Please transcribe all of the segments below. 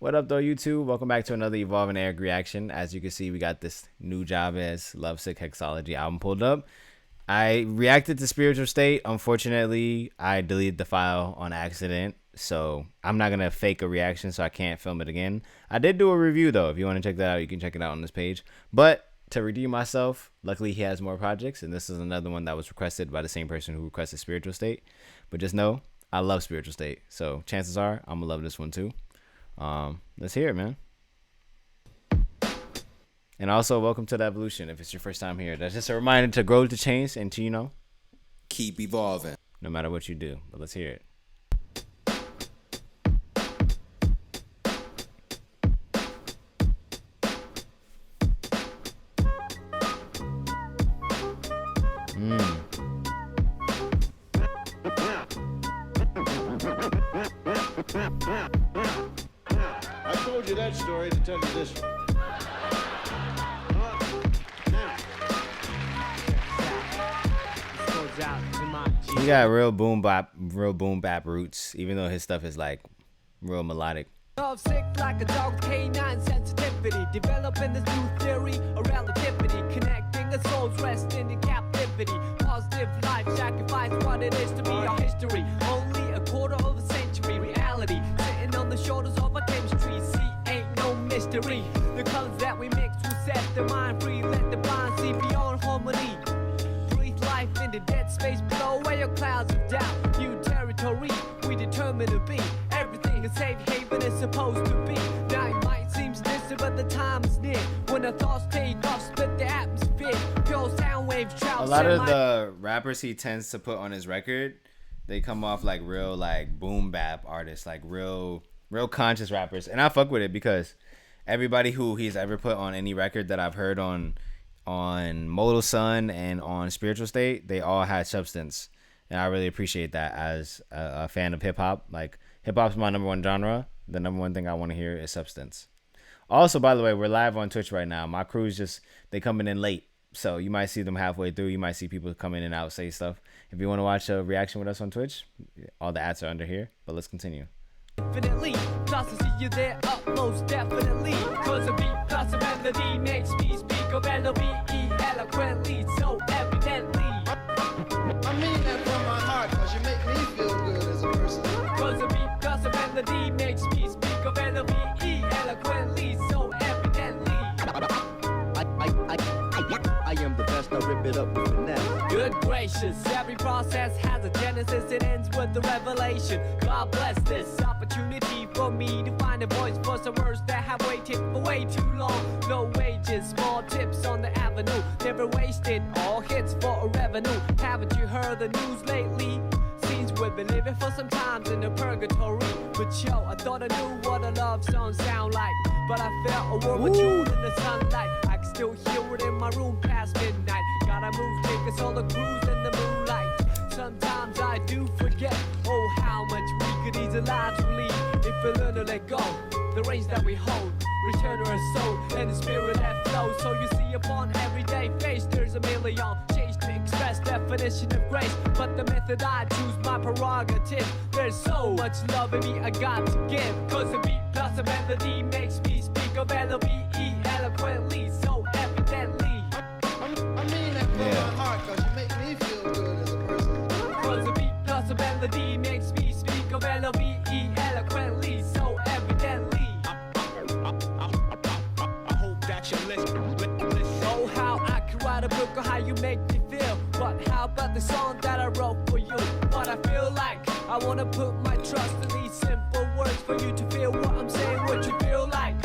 What up, though, YouTube? Welcome back to another Evolving Eric reaction. As you can see, we got this Nujabes Luv Hexalogy album pulled up. I reacted to Spiritual State. Unfortunately, I deleted the file on accident, so I'm not going to fake a reaction, so I can't film it again. I did do a review, though. If you want to check that out, you can check it out on this page. But to redeem myself, luckily he has more projects, and this is another one that was requested by the same person who requested Spiritual State. But just know, I love Spiritual State, so chances are I'm going to love this one, too. Let's hear it, man. And also, welcome to the evolution. If it's your first time here, that's just a reminder to grow, to change, and to, keep evolving, no matter what you do. But let's hear it. I told you that story to tell you this one. He got real boom bap roots, even though his stuff is like real melodic. Sick like a dog with canine sensitivity, developing this new theory of relativity, connecting a soul's resting in captivity. Positive life sacrifice what it is to be our history. Only a quarter of a century reality, sitting on the shoulders of our chemistry. See, ain't no mystery. The colors that we mix will set the mind free. Let the blind see beyond harmony. Breathe life in the dead space below, where your clouds of doubt. New territory we determine to be. Everything a safe haven is supposed to be. Now it might seem distant, but the time is near when the thoughts take off, split the atmosphere. Pure sound waves travel. A lot of the rappers he tends to put on his record, they come off like real like boom bap artists, like real conscious rappers, and I fuck with it because everybody who he's ever put on any record that I've heard on Modal Sun and on Spiritual State, they all had substance, and I really appreciate that as a fan of hip hop. Like, hip hop's my #1 genre. The #1 thing I want to hear is substance. Also, by the way, we're live on Twitch right now. My crew's they coming in late, so you might see them halfway through. You might see people come in and out, say stuff. If you want to watch a reaction with us on Twitch, all the ads are under here. But let's continue. Infinitely, plus I see you there utmost definitely. Cause a beat plus a melody makes me speak of L-O-V-E eloquently, so evidently. I mean that from my heart, cause you make me feel good as a person. Cause a beat plus a melody makes me speak of L-O-V-E eloquently, so evidently. I am the best, I rip it up with finesse. Good gracious, every process has a genesis, it ends with the revelation. God bless this opportunity for me to find a voice for some words that have waited for way too long. No wages, small tips on the avenue, never wasted, all hits for a revenue. Haven't you heard the news lately? Seems we've been living for some times in the purgatory. But yo, I thought I knew what a love song sound like, but I felt a warm tune in the sunlight. I can still hear it in my room past midnight. Gotta move, take us on the cruise in the moonlight. Sometimes I do forget, oh, how much we could easily leave if we learn to let go. The reins that we hold, return to our soul and the spirit that flows. So you see upon everyday face, there's a million change to express definition of grace. But the method I choose, my prerogative. There's so much love in me I got to give. Cause a beat plus a melody makes me speak of L-O-V-E eloquently, so evidently. I mean that from my heart, cause you make me feel good as a person. Cause a beat plus a melody makes me speak of L-O-V-E eloquently, so evidently. I hope that you listen. Oh, how I could write a book on how you make me feel. But how about the song that I wrote for you? What I feel like, I wanna put my trust in these simple words for you to feel what I'm saying, what you feel like.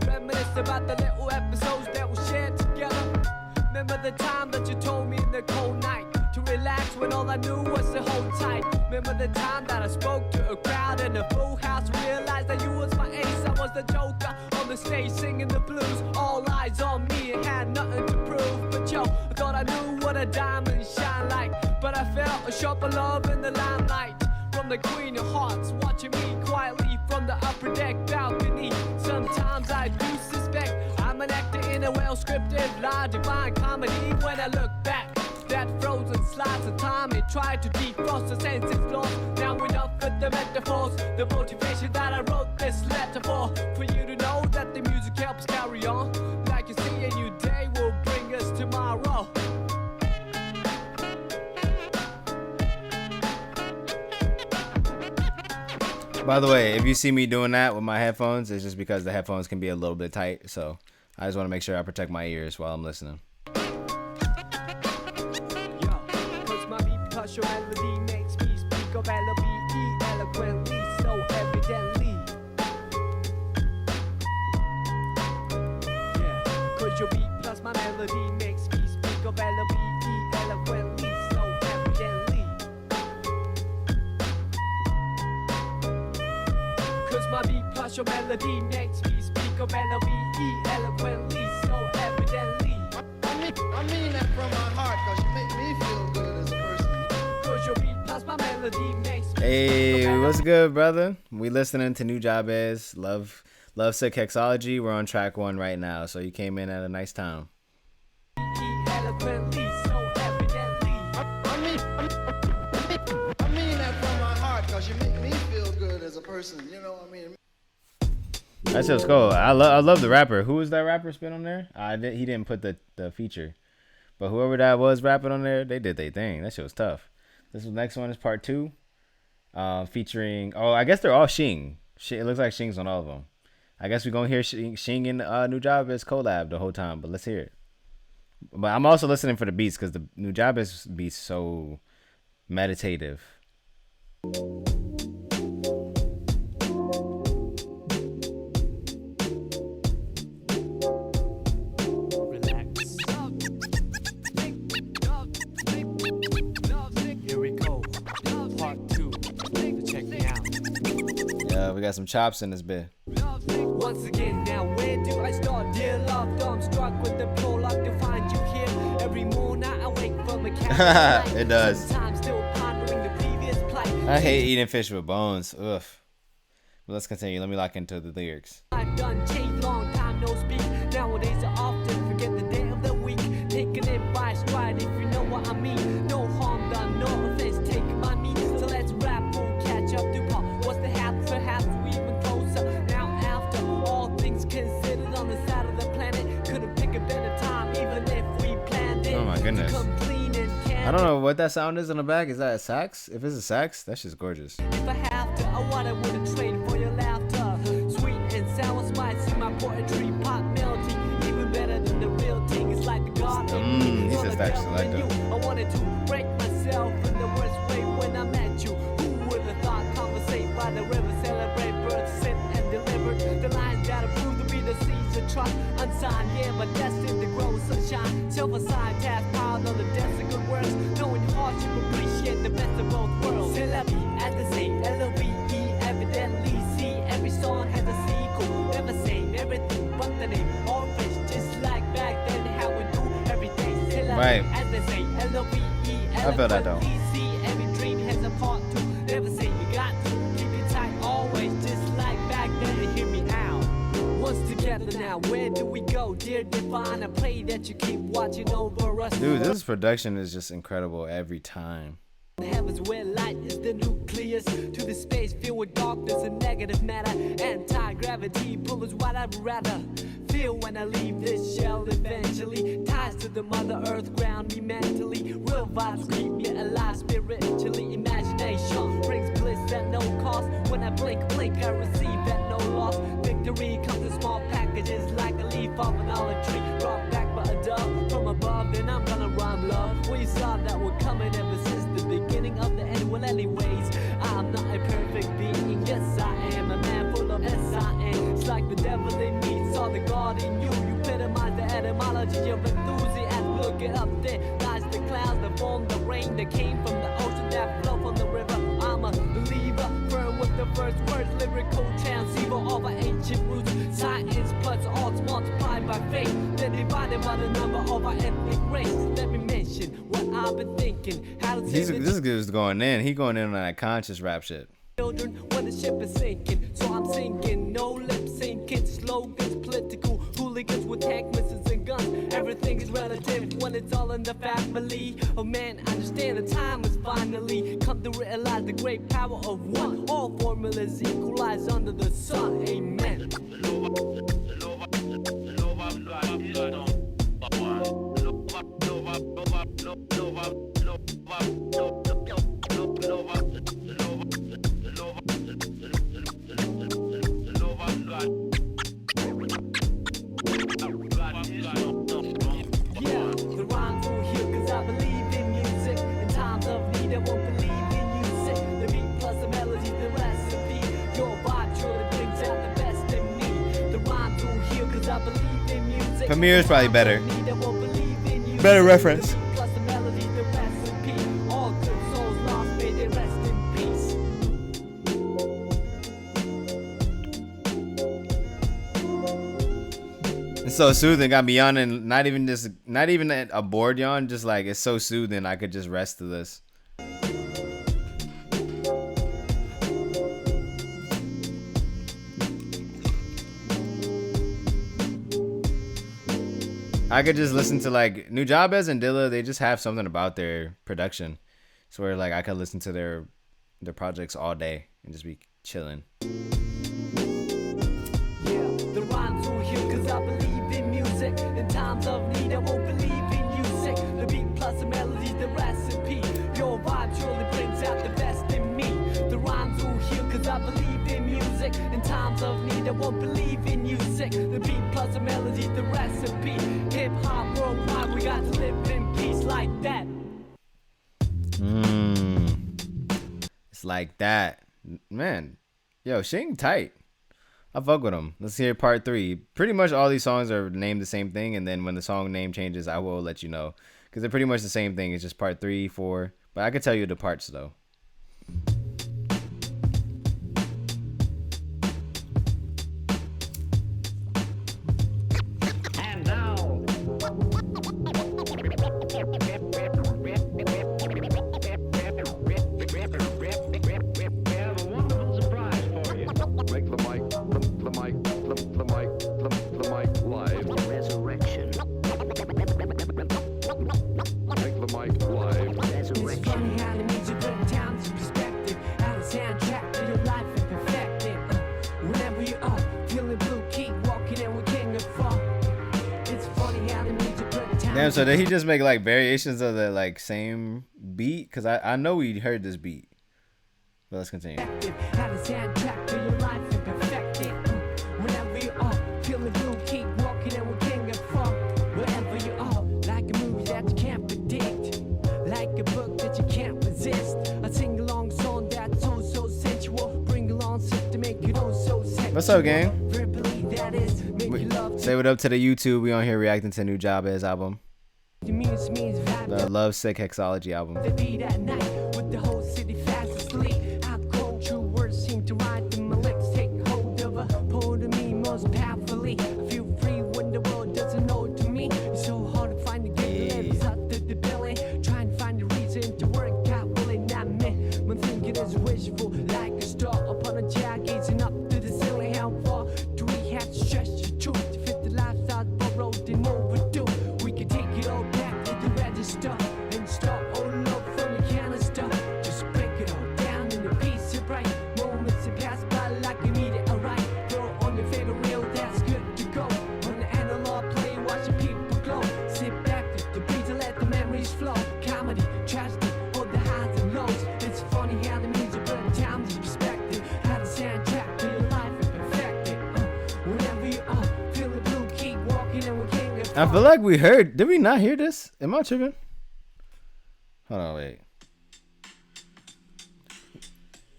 Reminisce about the little episodes that we shared together. Remember the time that you told me in the cold night to relax when all I knew was to hold tight. Remember the time that I spoke to a crowd in a full house, realized that you was my ace, I was the joker on the stage singing the blues. All eyes on me and had nothing to prove. But yo, I thought I knew what a diamond shine like, but I felt a sharper love in the limelight from the Queen of Hearts, watching me quietly from the upper deck balcony. Sometimes I do suspect I'm an actor in a well-scripted, live divine comedy. When I look back, that frozen slice of time, it tried to defrost the senses lost. Now enough with the metaphors, the motivation that I wrote this letter for you to know that the music helps carry on. Like you see, a new day will bring us tomorrow. By the way, if you see me doing that with my headphones, it's just because the headphones can be a little bit tight. So I just want to make sure I protect my ears while I'm listening. Yo, cause my beat plus your melody makes me speak of L-O-V-E eloquently, so evidently. Yeah, cause your beat plus my melody makes me speak of L-O-V-E eloquently, so evidently. Cause my beat plus your melody makes me speak of L-O-V-E eloquently, so evidently. I mean that from my heart, cause you make me feel good as a person. Cause your beat plus my melody makes me Hey, what's good, brother? We listening to Nujabes Luv, Sick Hexalogy. We're on track 1 right now, so you came in at a nice time. eloquently, so evidently. I mean that from my heart, cause you make me feel good as a person. You know what I mean? That shit's cool. I love the rapper. Who was that rapper spin on there? He didn't put the feature, but whoever that was rapping on there, they did their thing. That shit was tough. This next one is part 2, featuring. Oh, I guess they're all Shing. It looks like Shing's on all of them. I guess we're gonna hear Shing and Nujabes collab the whole time, but let's hear it. But I'm also listening for the beats because the Nujabes beats so meditative. Here we go, part 2. Check me out. Yeah, we got some chops in this bit. Once again, now where do I start? Dear love, though I'm struck with the prologue to find you here. Every morning I wake from a cat. It does. Sometimes still pondering the previous plight. I hate eating fish with bones. Ugh. But let's continue. Let me lock into the lyrics. I've done changed, long time no speak. Nowadays I often forget the day of the week. Taking it by stride, if you know what I mean. No harm done, no offense taken by me. So let's rap, we'll catch up to Paul. What's the half? Perhaps we even closer. Now after all things considered on the side of the planet, couldn't pick a better time, even if we planned it. Oh my goodness. To come clean and candid. I don't know what that sound is on the back. Is that a sax? If it's a sax, that's just gorgeous. If I have to, I wouldn't trade for your laughter. Sweet and sour spice in my poetry, pop melody, even better than the real thing. It's like the God in me. He says that selector. I wanted to break myself in the worst way when I met you. Who would have thought conversate by the river, celebrate birth, sit and delivered. The lines gotta prove to be the seeds of trust. Unsigned, yeah, but destined to grow sunshine. Self-assigned task piled on the desk of good words. Knowing hardship, appreciate the best of both worlds. C'est la vie, as they say, L-O-V-E, evidently see. Every song has a sequel. Never same, everything but the name. All fish, just like back then, how we do everything. C'est la vie, Right. as they say, L-O-V-E, I feel that though. eloquently see. Every dream has a part 2. Never say you got to. Keep it tight always, just like back then. Hear me out. Once together now, where do we go? Dear divine, I pray that you keep watching over us. Dude, this production is just incredible every time. Heavens where light is the nucleus. To the space filled with darkness and negative matter. Anti-gravity pull is what I'd rather feel when I leave this shell eventually. Ties to the mother earth ground me mentally. Real vibes keep me alive spiritually. Imagination brings bliss at no cost. When I blink, I receive at no loss. Victory comes in small packages like a leaf off an olive tree. Brought back by a dove from above, then I'm gonna rhyme love. We saw that we're coming ever since the beginning of the end. Well, anyways, I'm not a perfect being. Yes, I am a man full of S-I-N. It's like the devil in me saw the God in you. You epitomize the etymology of enthusiasm. Look it up, there lies the clouds that form the rain that came from the ocean that flow from the river. I'm a believer, firm with the first words, lyrical transceiver of our ancient roots. Science plus arts multiplied by faith, then divided by the number of our ethnic race. Let me mention what I've been thinking. How to This dude's going in. He going in on that conscious rap shit. children when the ship is sinking. So I'm sinking, no lip syncing. Slogans, political hooligans with tank missiles and guns. Everything is relative when it's all in the family. Oh man, I understand the time has finally come to realize the great power of one. I believe in music. Premiere is probably better. Need, I won't believe in you. Better reference. Plus the melody, the recipe. All good souls lost, may they rest in peace. It's so soothing. Got me yawning. Not even a bored yawn. Just like it's so soothing. I could just rest to this. I could just listen to like Nujabes and Dilla. They just have something about their production, so where like I could listen to their projects all day and just be chilling. Yeah, the rhymes will heal cause I believe in music. In times of need, I won't believe in music. The beat plus the melody, the recipe. Your vibe surely brings out the best in me. The rhymes will heal cause I believe in music. In times of need, I won't believe in music. The beat plus the melody, the recipe. Hip hop worldwide, we got to live in peace like that. It's like that, man. Yo, Shing tight. I fuck with him. Let's hear part 3. Pretty much all these songs are named the same thing, and then when the song name changes, I will let you know because they're pretty much the same thing. It's just part 3, 4, but I could tell you the parts though. Damn, so did he just make like variations of the like same beat? Cause I know we heard this beat. But let's continue. What's up, gang? Say what up to the YouTube. We on here reacting to Nujabes album. The Love Sick Hexalogy album. I feel like we heard. Did we not hear this? Am I tripping? Hold on, wait.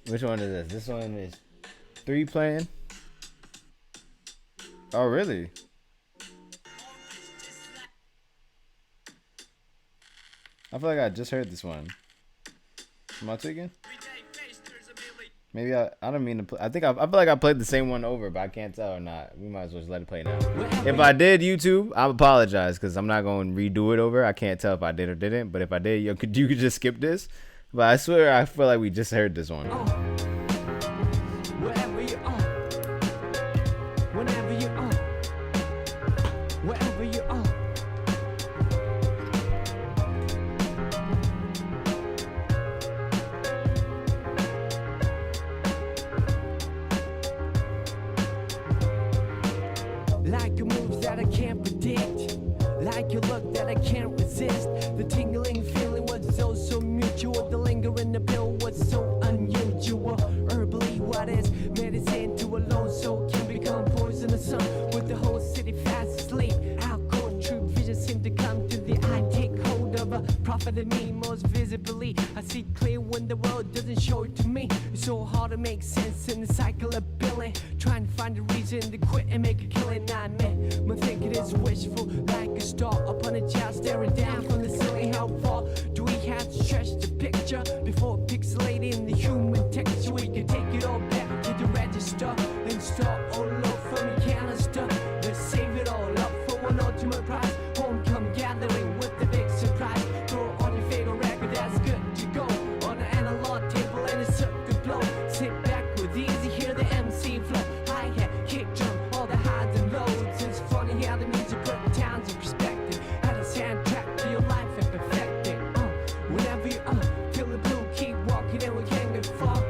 Which one is this? This one is 3 playing. Oh, really? I feel like I just heard this one. Am I tweaking? Maybe I don't mean to play. I feel like I played the same one over, but I can't tell or not. We might as well just let it play now. If I did, YouTube, I apologize because I'm not going to redo it over. I can't tell if I did or didn't, but if I did, you could just skip this. But I swear, I feel like we just heard this one. Wherever you are, whenever you are, wherever you are. Like your moves that I can't predict, like your look that I can't resist. The tingling feeling was so mutual. The lingering appeal was so unusual. Herbally, what is medicine to a lone soul can become poisonous. With the whole city fast asleep, alcohol, true vision seem to come to the eye. Take hold of a prophet in me most visibly. I see clear when the world doesn't show it to me. It's so hard to make sense in the cycle of billing, trying to find a reason reason to quit and make a killing, not me. My thinking is wishful, like a star upon a child staring down from the ceiling. How far do we have to stretch the picture before pixelating the human texture? We can take it all back to the register and start all over from the canister. Let's save it all up for one ultimate prize. Homecoming gathering with the big surprise. Throw on your fatal record, that's good to go. On the analog table and a circuit blow. Sit back with easy, hear the MC flow. Hi-hat, kick drum, all the highs and lows. It's funny how the music put towns in perspective. Add a soundtrack to your life and perfect it. Whenever you feel the blue, keep walking and we can't get far.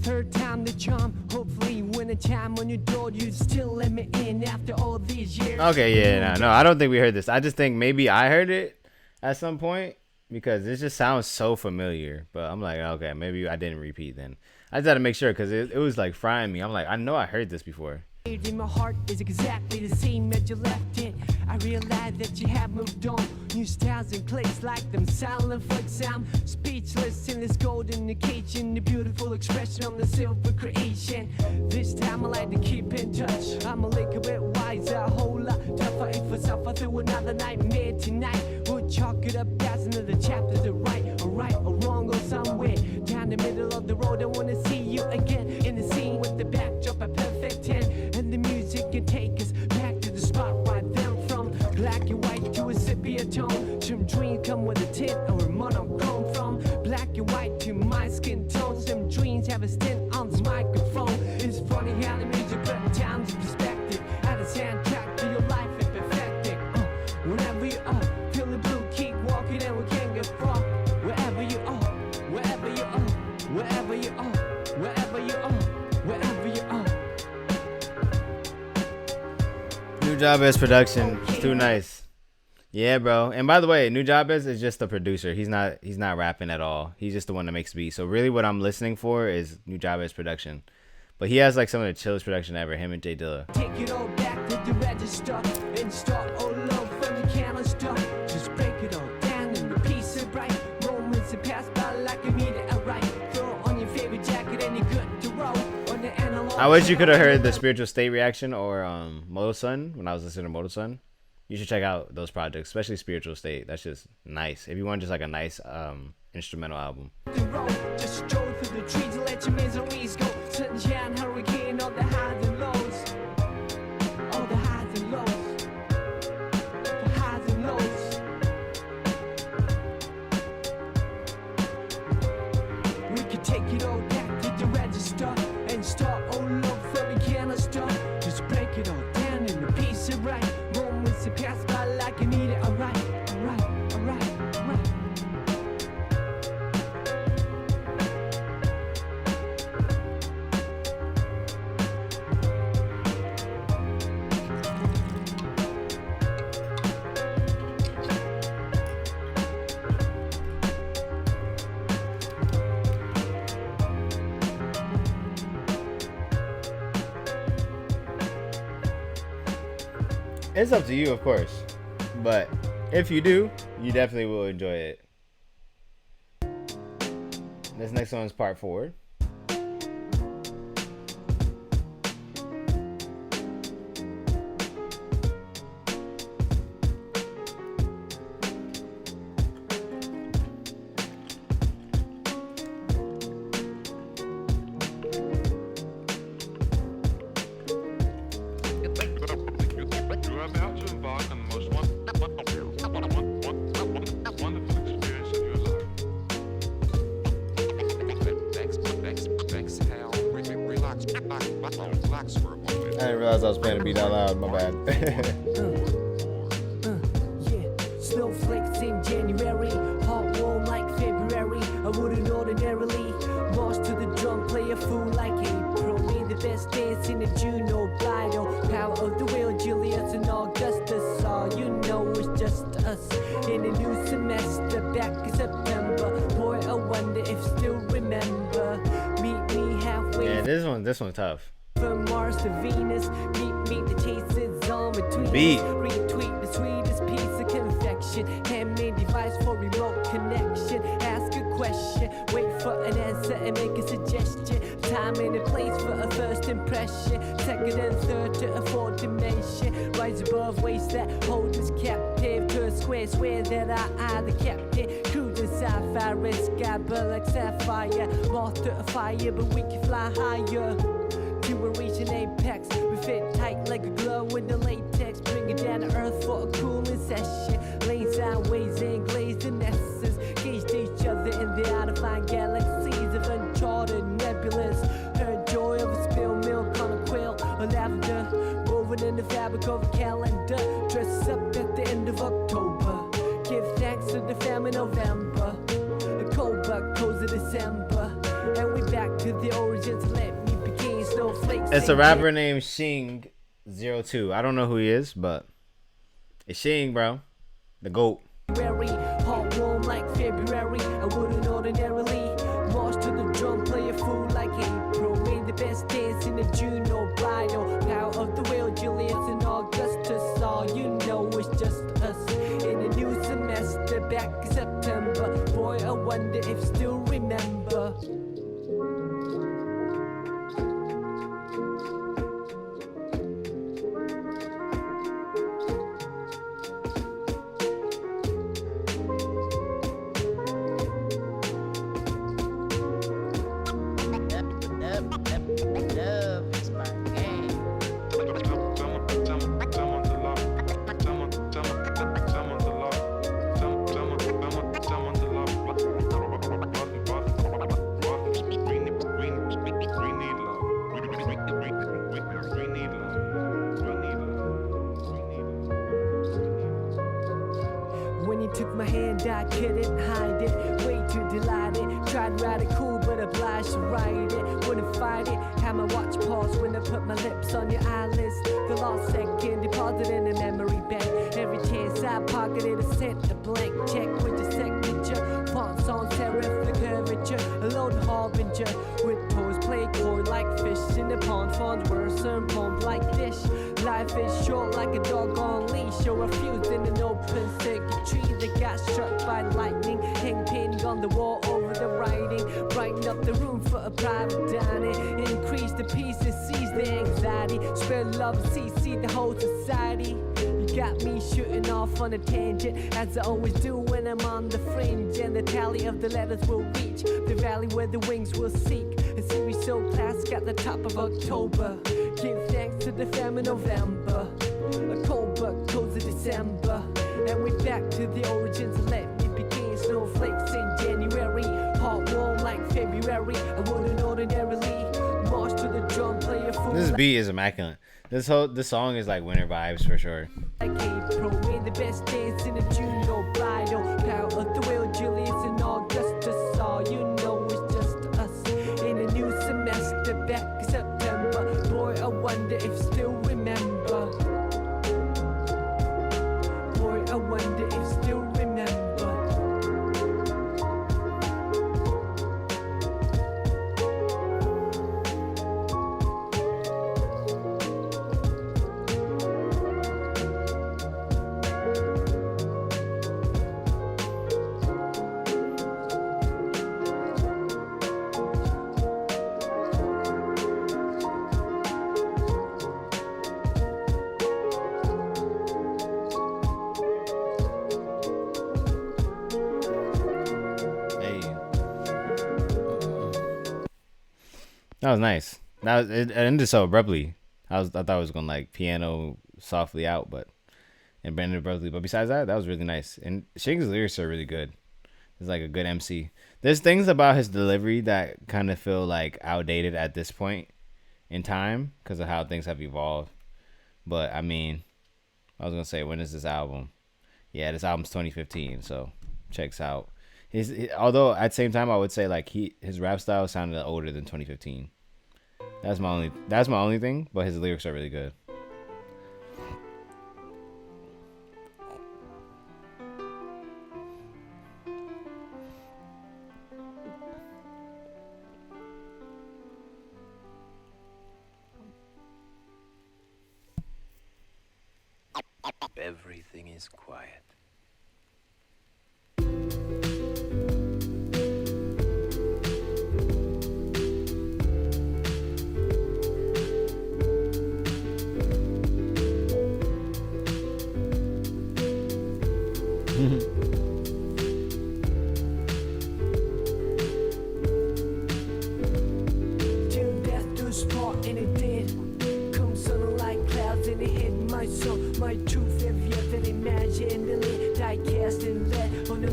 Third time the charm. Hopefully when a time on your door, you still let me in after all these years. Okay, yeah, no, I don't think we heard this. I just think maybe I heard it at some point because this just sounds so familiar. But I'm like, okay, maybe I didn't repeat then. I just had to make sure because it was like frying me. I'm like, I know I heard this before. In my heart is exactly the same as you left it. I realize that you have moved on. New styles in place like them silent flicks. I'm speechless in this golden occasion. The beautiful expression on the silver creation. This time I like to keep in touch. I'm a little bit wiser, a whole lot tougher. If I suffer through another nightmare tonight, we'll chalk it up as another chapter to write. Or right or wrong or somewhere down the middle of the road. I wanna see you again in the scene with the backdrop a perfect 10. And the music can take us back to the spot right then. From black and white to a sepia tone. Some dreams come with a tint or a monochrome. From black and white to my skin tone. Some dreams have a stint on the microphone. It's funny how the music put times in perspective. Add a soundtrack to your life and perfect it. Whenever you feel the blue, keep walking and we can't get far. Wherever you are, wherever you are, wherever you are, wherever you are, wherever you are. Nujabes production, it's too nice. Yeah, bro. And by the way, Nujabes is just the producer. He's not rapping at all. He's just the one that makes beats. So really, what I'm listening for is Nujabes production. But he has like some of the chillest production ever. Him and J Dilla. Take it all back to the register and start all over from the canister. Just break it all down in a piece of bright moments that pass by like a meteorite. Throw on your favorite jacket and you're good to roll on the analog. I wish you could have heard the Spiritual State reaction or Moto Sun when I was listening to Moto Sun. You should check out those projects, especially Spiritual State. That's just nice. If you want just like a nice instrumental album. Just stroll through the trees and let your miseries go. Sunshine, hurricane, all the highs and lows. All the highs and lows. The highs and lows. We could take it all back to the register and start all over from the canister. Just break it all down in a piece of right. Moments that pass by like you need it. Alright, alright, alright, alright. It's up to you, of course. But if you do, you definitely will enjoy it. This next one is part 4. I didn't realize I was playing the beat out loud. My bad. Yeah, snowflakes in January, hot warm like February. I wouldn't ordinarily march to the drum, play a fool like April. Made the best dance in the Juno Blido. Power of the will, Julius and Augustus. All you know is just us in a new semester back in September. Boy, I wonder if still remember. Meet me halfway. Yeah, this one's tough. From Mars to Venus, meet the taste is on between Beat. us. Retweet the sweetest piece of confection. Handmade device for remote connection. Ask a question, wait for an answer and make a suggestion. Time and a place for a first impression. oppression. Second and third to a fourth dimension. Rise above ways that hold us captive. To a swear that I the captain. Cruising sapphire, sky but like sapphire. Moth to a fire, but we can fly higher. To a reaching apex, we fit tight like a glove with the latex. Bring it down to earth for a cooling session. Lane sideways and glazed in essence. Gauged each other in the out-of-line galaxies of uncharted nebulas. Heard joy of a spilled milk on a quill or lavender. Woven in the fabric of a calendar. Dress up at the end of October. Give thanks to the famine November. A cold but cozy December. And we back to the origins. Let me begin. Snowflakes. It's a rapper named Shing02. I don't know who he is, but it's Shing, bro. The GOAT. Very hot, warm like February. I wouldn't ordinarily march to the drum, play a fool like April. Made the best dance in the June or bridal. Power of the wheel, Julius and Augustus. All you know is just us. In a new semester, back in September. Boy, I wonder if still remember. Took my hand, I couldn't hide it. Way too delighted. Tried to ride it cool, but obliged to ride it. Wouldn't fight it. Had my watch pause when I put my lips on your eyelids. The lost second, deposit in a memory bank. Every chance I pocketed a cent, a blank check with your signature. Fonts on serif, the curvature. A lone harbinger with toes play chord like fish in the pond. Fond words, serve poems like dish. Life is short like a dog on leash. Or a fuse in an open circuit tree that got struck by lightning. Hang painting on the wall over the writing. Brighten up the room for a private dining. Increase the peace and seize the anxiety. Spread love and see the whole society. You got me shooting off on a tangent, as I always do when I'm on the fringe. And the tally of the letters will reach the valley where the wings will seek. A series so classic at the top of October. Give thanks to the famine November. A cold but cozy December. And we back to the origins. Let me begin. Snowflakes in January. Hot warm like February. I wouldn't ordinarily march to the drum, play a fool. This beat is immaculate. This song is like winter vibes for sure. Like April, made the best dance in a June or bridal. Power of the wheel, Julius and Augustus. All you know is just us. In a new semester, back in September. Boy, I wonder if still remember. Boy, I wonder if still remember. That was nice. It ended so abruptly. I thought it was going like piano softly out, but it ended abruptly. But besides that was really nice. And Shing's lyrics are really good. He's like a good MC. There's things about his delivery that kind of feel like outdated at this point in time because of how things have evolved. But I mean, I was gonna say, when is this album? Yeah, this album's 2015, so checks out. Although at the same time I would say like his rap style sounded older than 2015. That's my only thing, but his lyrics are really good. Everything is quiet.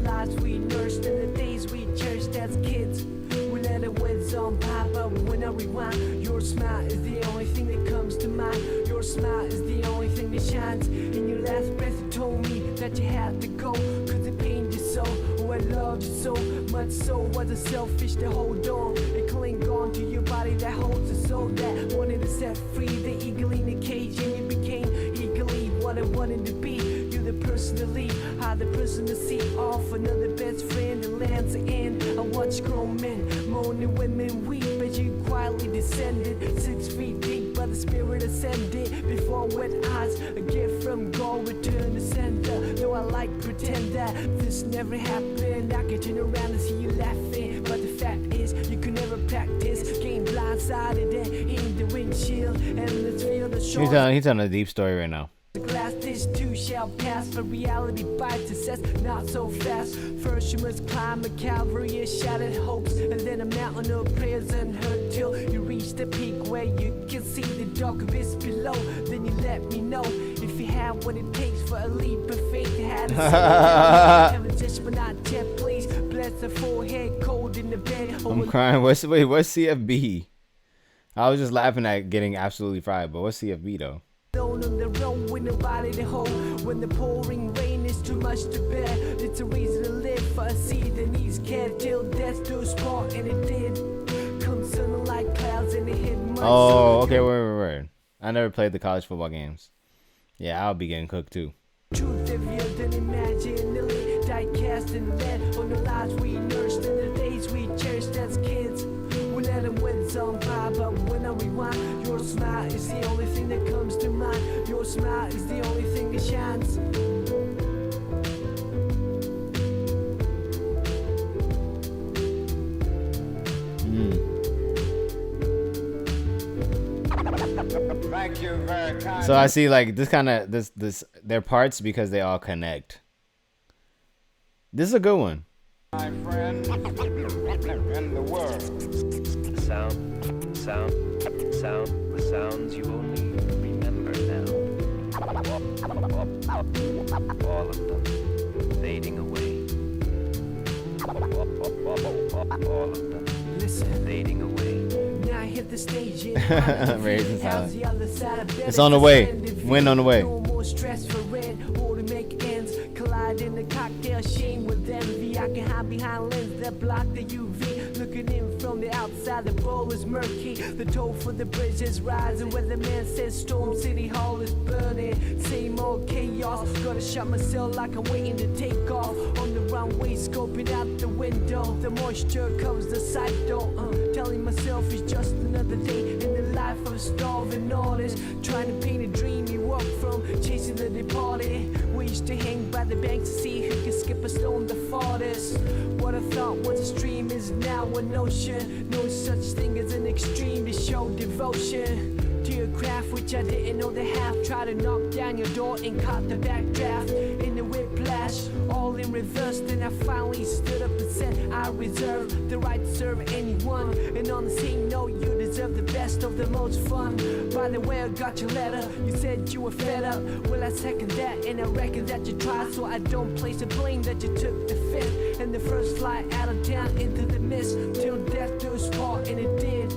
lives we nursed and the days we cherished as kids. We let it whiz on by, but when I rewind, your smile is the only thing that comes to mind. Your smile is the only thing that shines. In your last breath you told me that you had to go, cause it pained you so. Oh, I loved you so much, so was it selfish to hold on and cling on to your body that holds a soul that wanted to set free the eagle in the cage, and you became eagerly what I wanted to be. You're the person to lead, I'm the person to see off another best friend and lands the end. I watch grown men moaning, women weep as you quietly descended 6 feet deep, but the spirit ascended before wet eyes. A gift from God, return to sender. Though I like pretend that this never happened, I can turn around and see you laughing, but the fact is you could never practice. Getting blindsided and in the windshield, and let's feel the shore. He's telling a deep story right now. The glass, this too shall pass, but reality bites us, says not so fast. First you must climb a Calvary of shattered hopes, and then a mountain of prayers unheard till you reach the peak where you can see the dark abyss below. Then you let me know if you have what it takes for a leap of faith to have a heaven just but not yet, please. Bless the forehead cold in the bed. I'm crying. What's CFB? I was just laughing at getting absolutely fried, but what's CFB though? Alone on the road with nobody to hold. When the pouring rain is too much to bear, it's a reason to live for a seed that needs care till death do us part, and it did. Come sun like clouds and it hit my Oh, okay, word. I never played the college football games. Yeah, I'll be getting cooked too. Truth heavier than imaginally, die cast and lead on the lives we nursed and the days we cherished as kids. We let them win some by, but when I rewind, your smile is the only thing that comes to mind. Your smile is the only thing that shines. Thank you very kind. So I see like this they're parts because they all connect. This is a good one. My friend in the world. The sounds you only remember now. All of them fading away. All of them fading away. Now I hit the stage. Raising silence. It's on the way. Wind on the way. No more stress for rent or to make ends. Collide in the cocktail shame with envy. I can hide behind lenses that block the UV. Looking in from the outside, the bowl is murky. The toll for the bridge is rising. Where the man says Storm City Hall is burning. Same old chaos. Gotta shut myself like I'm waiting to take off. On the runway, scoping out the window. The moisture covers the sight door. Telling myself it's just another day in the life of a starving artist. Trying to paint a dream you walk from, chasing the departed. We used to hang by the bank to see who could skip a stone the farthest. What I thought was a stream is now an ocean. No such thing as an extreme to show devotion to your craft, which I didn't know the half. Try to knock down your door and caught the backdraft in the whiplash, all in reverse. Then I finally stood up and said I reserve the right to serve anyone. And on the same note, you deserve the best of the most fun. By the way, I got your letter. You said you were fed up. Well, I second that, and I reckon that you tried, so I don't place the blame that you took the fifth and the first flight out of town into the mist till death do us part, and it did.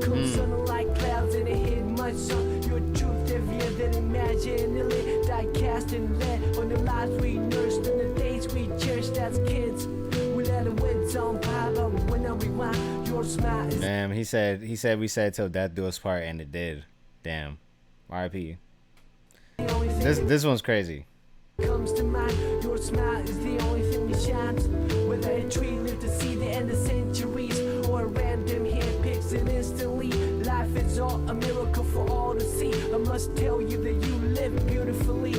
Come sun like clouds and it hit my son. Your truth heavier than imaginary. Die cast and lead on the lives we nursed and the days we cherished as kids. We let it win on by, but when I rewind, your smile is. Damn, he said we said till death do us part, and it did. Damn. R.I.P. This one's crazy. Comes to mind, your smile is the only thing that shines. Whether a tree lived to see the end of centuries or a random hand picks it instantly, life is all a miracle for all to see. I must tell you that you live beautifully.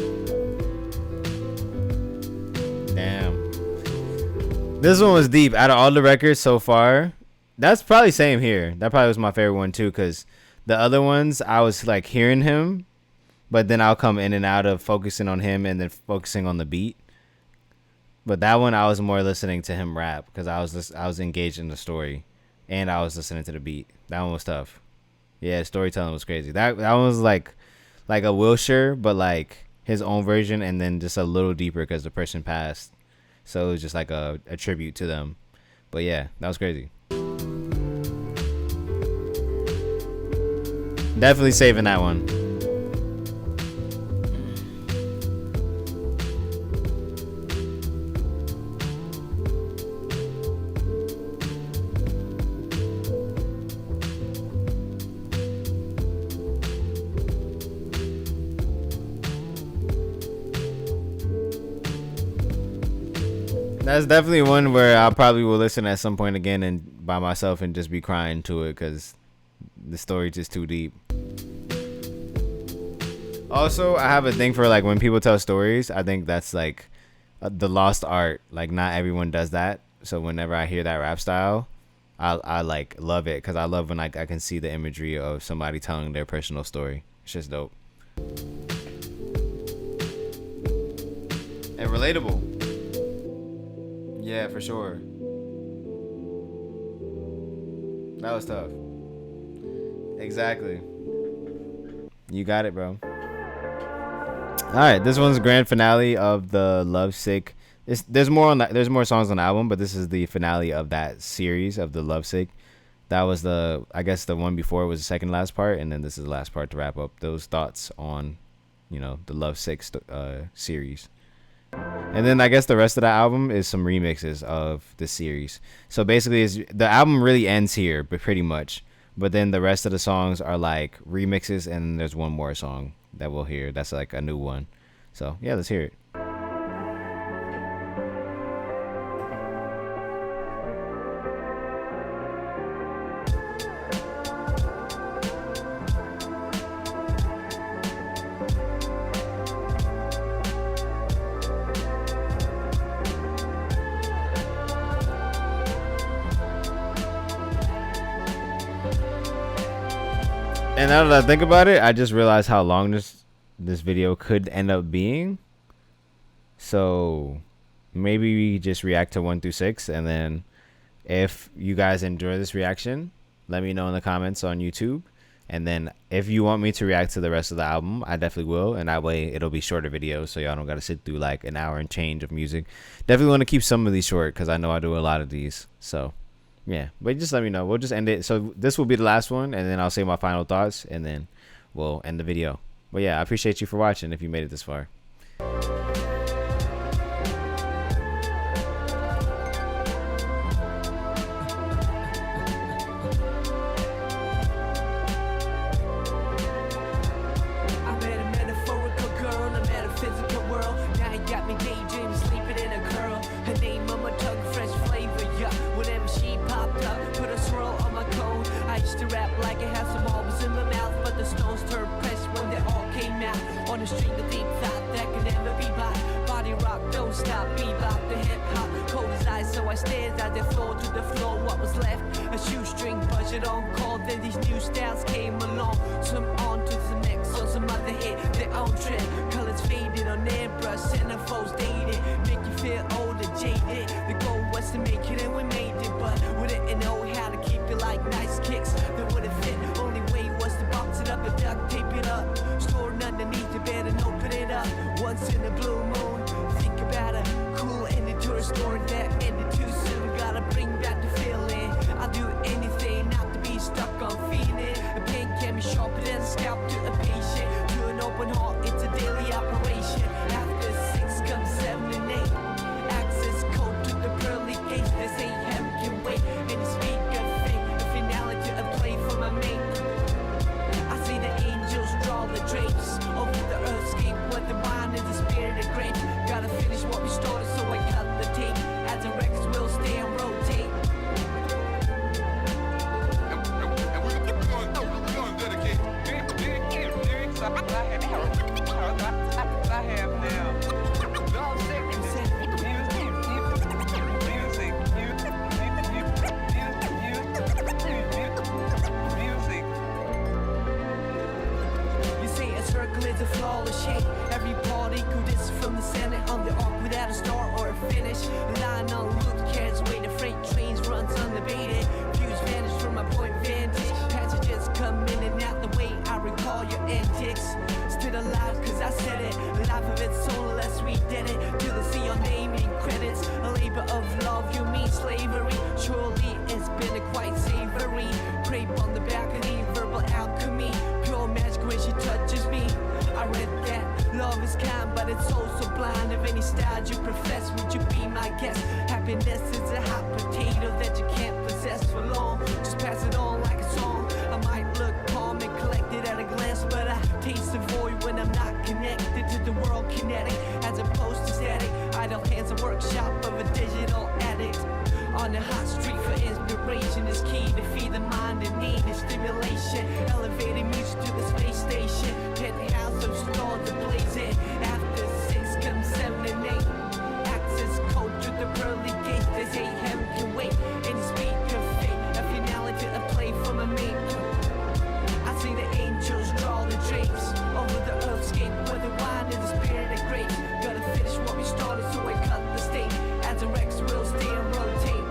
Damn. This one was deep. Out of all the records so far, that's probably same here. That probably was my favorite one too, because the other ones I was like hearing him, but then I'll come in and out of focusing on him and then focusing on the beat. But that one I was more listening to him rap because I was engaged in the story, and I was listening to the beat. That one was tough. Yeah, storytelling was crazy. That one was like a Wilshire, but like his own version, and then just a little deeper because the person passed. So it was just like a tribute to them. But yeah, that was crazy. Definitely saving that one. That's definitely one where I probably will listen at some point again and by myself and just be crying to it because the story just too deep. Also, I have a thing for like when people tell stories. I think that's like the lost art. Like not everyone does that. So whenever I hear that rap style, I like love it because I love when I can see the imagery of somebody telling their personal story. It's just dope and relatable. Yeah, for sure. That was tough. Exactly. You got it, bro. Alright, this one's grand finale of the Lovesick. There's more songs on the album, but this is the finale of that series of the Lovesick. That was I guess the one before was the second last part, and then this is the last part to wrap up those thoughts on, the Lovesick series. And then I guess the rest of the album is some remixes of the series. So basically, the album really ends here, but pretty much. But then the rest of the songs are like remixes, and there's one more song that we'll hear. That's like a new one. So yeah, let's hear it. And now that I think about it, I just realized how long this video could end up being. So maybe we just react to 1 through 6, and then if you guys enjoy this reaction, let me know in the comments on YouTube. And then if you want me to react to the rest of the album, I definitely will. And that way it'll be shorter videos, so y'all don't got to sit through like an hour and change of music. Definitely want to keep some of these short because I know I do a lot of these. So yeah, but just let me know. We'll just end it. So this will be the last one, and then I'll say my final thoughts, and then we'll end the video. But yeah, I appreciate you for watching if you made it this far. Views vanish from my point vantage. Passages come in and out the way I recall your antics. Still alive cause I said it. Life of its soul unless we did it. Till they see your name in credits. A labor of love, you mean slavery. Surely it's been quite savory. Crepe on the balcony, verbal alchemy. Pure magic when she touches me. I read that love is kind, but it's also blind. Of any style you profess, would you be my guest? Happiness is a hot potato that you can't possess for long. Just pass it on like a song. I might look calm and collected at a glance, but I taste the void when I'm not connected to the world kinetic, as opposed to static. Idle hands, a workshop of a digital addict. On the hot street for inspiration is key to feed the mind in need of stimulation. Elevating music to the space station. Penthouse of stars ablazing. After 6 comes 7 and 8. Access code to the pearly gates. They say heaven can wait. In the speak of fate, a finale to a play from a mate. I see the angels draw the drapes over the earthscape where the wine is the spirit of grapes. Gotta finish what we started, so I cut the state. As a Rex will stay and rotate.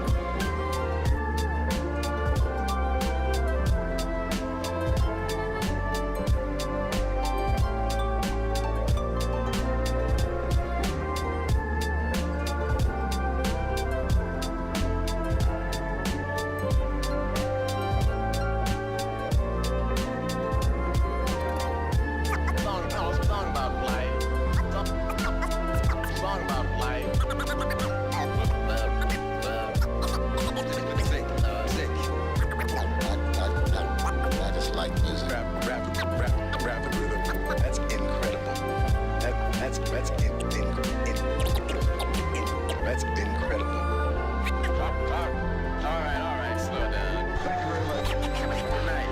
Song about life. Song about life. I just like music. Rap rhythm. That's incredible. That's incredible. All right, slow down. Thank you very much. Good night.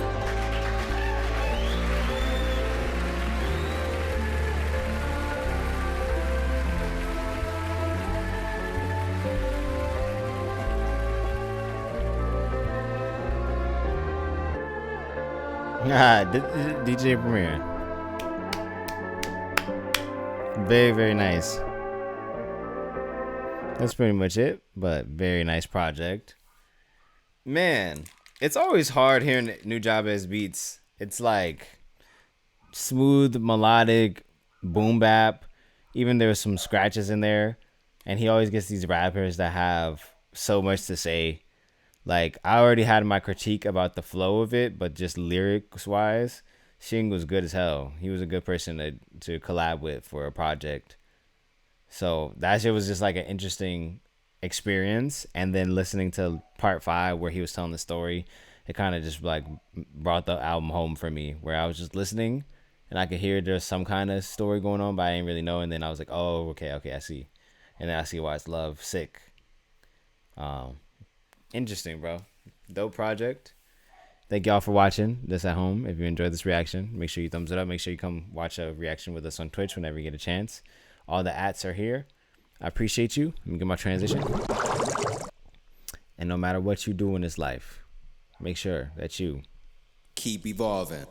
DJ Premier. Very, very nice. That's pretty much it, but very nice project. Man, it's always hard hearing Nujabes beats. It's like smooth, melodic, boom bap. Even there's some scratches in there. And he always gets these rappers that have so much to say. Like, I already had my critique about the flow of it, but just lyrics wise, Shing was good as hell. He was a good person to collab with for a project. So that shit was just like an interesting experience. And then listening to part 5 where he was telling the story, it kind of just like brought the album home for me, where I was just listening and I could hear there's some kind of story going on, but I didn't really know. And then I was like, oh, okay, I see. And then I see why it's love. Sick. Interesting, bro. Dope project. Thank y'all for watching this at home. If you enjoyed this reaction, make sure you thumbs it up. Make sure you come watch a reaction with us on Twitch whenever you get a chance. All the ats are here. I appreciate you. Let me get my transition. And no matter what you do in this life, make sure that you Keep evolving.